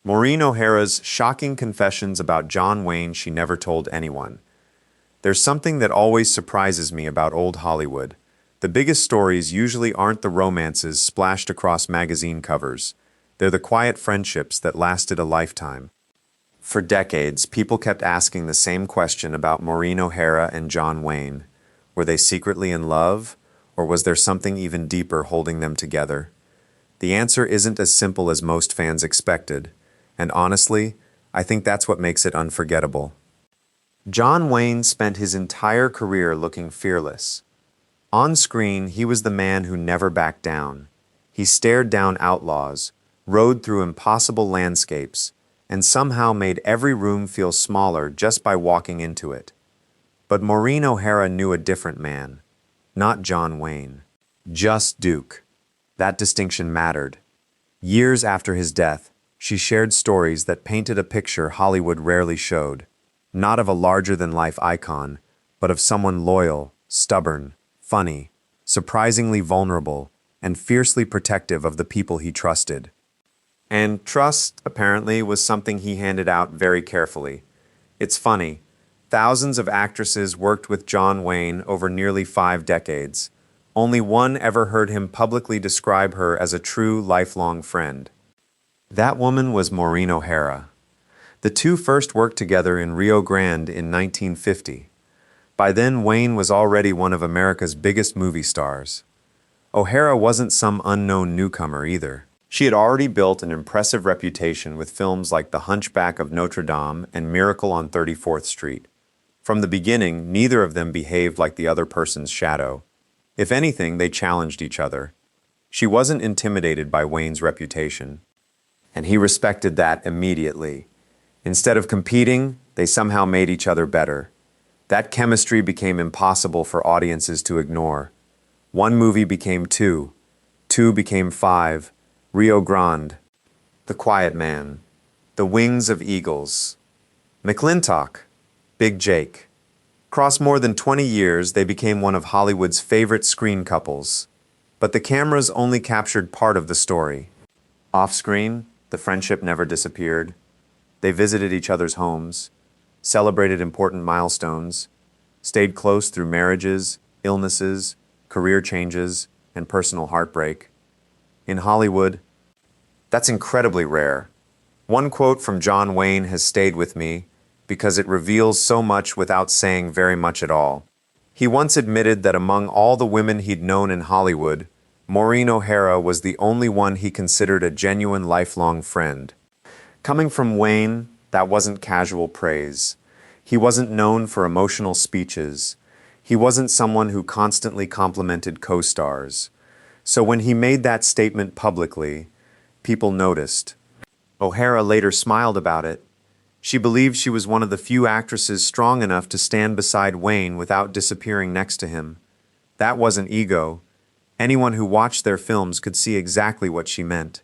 Maureen O'Hara's shocking confessions about John Wayne she never told anyone. There's something that always surprises me about old Hollywood. The biggest stories usually aren't the romances splashed across magazine covers. They're the quiet friendships that lasted a lifetime. For decades, people kept asking the same question about Maureen O'Hara and John Wayne. Were they secretly in love, or was there something even deeper holding them together? The answer isn't as simple as most fans expected, and honestly, I think that's what makes it unforgettable. John Wayne spent his entire career looking fearless. On screen, he was the man who never backed down. He stared down outlaws, rode through impossible landscapes, and somehow made every room feel smaller just by walking into it. But Maureen O'Hara knew a different man. Not John Wayne. Just Duke. That distinction mattered. Years after his death, she shared stories that painted a picture Hollywood rarely showed. Not of a larger-than-life icon, but of someone loyal, stubborn, funny, surprisingly vulnerable, and fiercely protective of the people he trusted. And trust, apparently, was something he handed out very carefully. It's funny. Thousands of actresses worked with John Wayne over nearly 5 decades. Only one ever heard him publicly describe her as a true lifelong friend. That woman was Maureen O'Hara. The two first worked together in Rio Grande in 1950. By then, Wayne was already one of America's biggest movie stars. O'Hara wasn't some unknown newcomer either. She had already built an impressive reputation with films like The Hunchback of Notre Dame and Miracle on 34th Street. From the beginning, neither of them behaved like the other person's shadow. If anything, they challenged each other. She wasn't intimidated by Wayne's reputation, and he respected that immediately. Instead of competing, they somehow made each other better. That chemistry became impossible for audiences to ignore. One movie became two became 5, Rio Grande, The Quiet Man, The Wings of Eagles, McLintock, Big Jake. Across more than 20 years, they became one of Hollywood's favorite screen couples. But the cameras only captured part of the story. Off-screen, the friendship never disappeared. They visited each other's homes, celebrated important milestones, stayed close through marriages, illnesses, career changes, and personal heartbreak. In Hollywood, that's incredibly rare. One quote from John Wayne has stayed with me because it reveals so much without saying very much at all. He once admitted that among all the women he'd known in Hollywood, Maureen O'Hara was the only one he considered a genuine lifelong friend. Coming from Wayne, that wasn't casual praise. He wasn't known for emotional speeches. He wasn't someone who constantly complimented co-stars. So when he made that statement publicly, people noticed. O'Hara later smiled about it. She believed she was one of the few actresses strong enough to stand beside Wayne without disappearing next to him. That wasn't ego. Anyone who watched their films could see exactly what she meant.